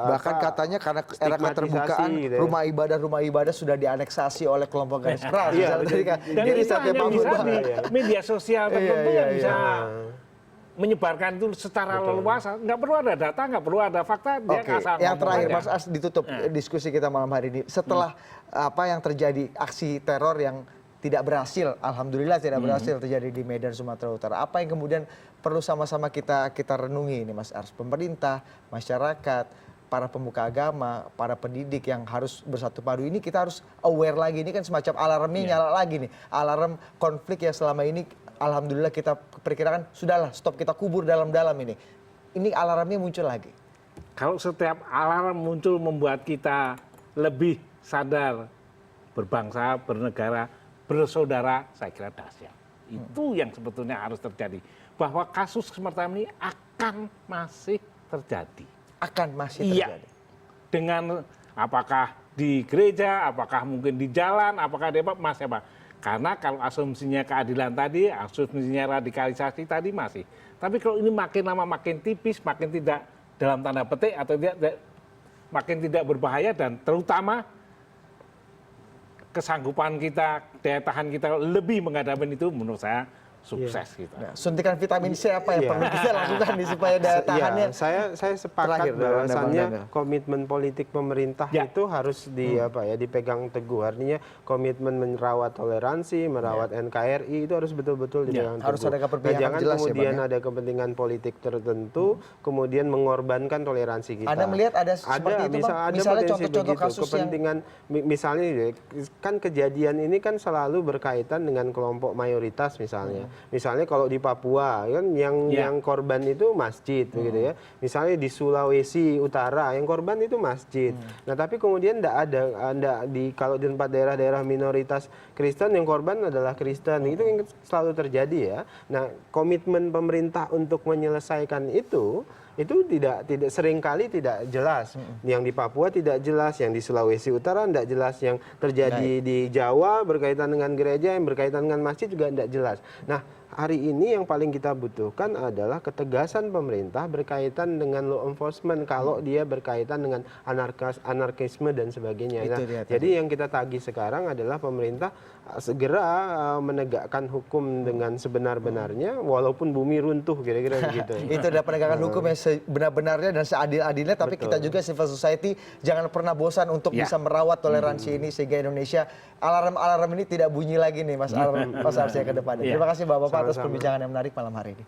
bahkan katanya karena era keterbukaan gitu ya. rumah ibadah sudah dianeksasi oleh kelompok garis keras. Iya, Misalnya tadi kan, Dan di itu risetnya hanya Pak bisa Bambang. di media sosial tertentu Iya, yang iya, bisa iya. menyebarkan itu secara leluasa. Nggak perlu ada data, nggak perlu ada fakta. Dia Oke, asal yang ngomong terakhir aja. Mas Ars ditutup diskusi kita malam hari ini. Setelah apa yang terjadi, aksi teror yang tidak berhasil, alhamdulillah tidak berhasil terjadi di Medan, Sumatera Utara. Apa yang kemudian perlu sama-sama kita renungi ini Mas Ars? Pemerintah, masyarakat, para pemuka agama, para pendidik yang harus bersatu padu ini, kita harus aware lagi. Ini kan semacam alarmnya nyala lagi nih. Alarm konflik yang selama ini alhamdulillah kita perkirakan sudahlah, stop, kita kubur dalam-dalam ini. Ini alarmnya muncul lagi. Kalau setiap alarm muncul membuat kita lebih sadar berbangsa, bernegara, bersaudara, saya kira dahsyat. Itu yang sebetulnya harus terjadi. Bahwa kasus semacam ini akan masih terjadi. Akan masih Iya. terjadi. Dengan apakah di gereja, apakah mungkin di jalan, apakah di apa, masih apa. Karena kalau asumsinya keadilan tadi, asumsinya radikalisasi tadi masih. Tapi kalau ini makin lama makin tipis, makin tidak dalam tanda petik atau tidak makin tidak berbahaya, dan terutama kesanggupan kita, daya tahan kita lebih menghadapi itu, menurut saya sukses kita. Nah, suntikan vitamin C apa yang Iya. perlu kita lakukan nih supaya daya tahannya? Saya sepakat Terakhir, bahwasannya Bang Danda. komitmen politik pemerintah itu harus dipegang teguh. Artinya komitmen merawat toleransi, merawat NKRI itu harus betul-betul dipegang teguh. Harus ada keberpihakan jangan jelas ya, Bang, kemudian ya? ada kepentingan politik tertentu, kemudian mengorbankan toleransi kita. Anda melihat ada seperti itu, Bang? Ada Misalnya potensi contoh-contoh begitu. kasus yang Kepentingan misalnya kan kejadian ini kan selalu berkaitan dengan kelompok mayoritas misalnya. Misalnya kalau di Papua kan yang korban itu masjid begitu ya. Misalnya di Sulawesi Utara yang korban itu masjid. Nah, tapi kemudian kalau di tempat daerah-daerah minoritas Kristen yang korban adalah Kristen. Itu yang selalu terjadi ya. Nah, komitmen pemerintah untuk menyelesaikan itu tidak seringkali tidak jelas. Yang di Papua tidak jelas, yang di Sulawesi Utara tidak jelas, yang terjadi di Jawa berkaitan dengan gereja, yang berkaitan dengan masjid juga tidak jelas. Nah, hari ini yang paling kita butuhkan adalah ketegasan pemerintah berkaitan dengan law enforcement kalau dia berkaitan dengan anarkisme dan sebagainya. Itu Nah, dia tadi. jadi yang kita tagih sekarang adalah pemerintah segera menegakkan hukum dengan sebenar-benarnya walaupun bumi runtuh, kira-kira begitu. itu adalah penegakan hukum yang sebenar-benarnya dan seadil-adilnya, tapi Betul. kita juga civil society jangan pernah bosan untuk bisa merawat toleransi ini sehingga Indonesia alarm-alarm ini tidak bunyi lagi nih Mas Ars ya ke depannya. Iya. Terima kasih Bapak-Bapak atas Sama-sama. perbincangan yang menarik malam hari ini.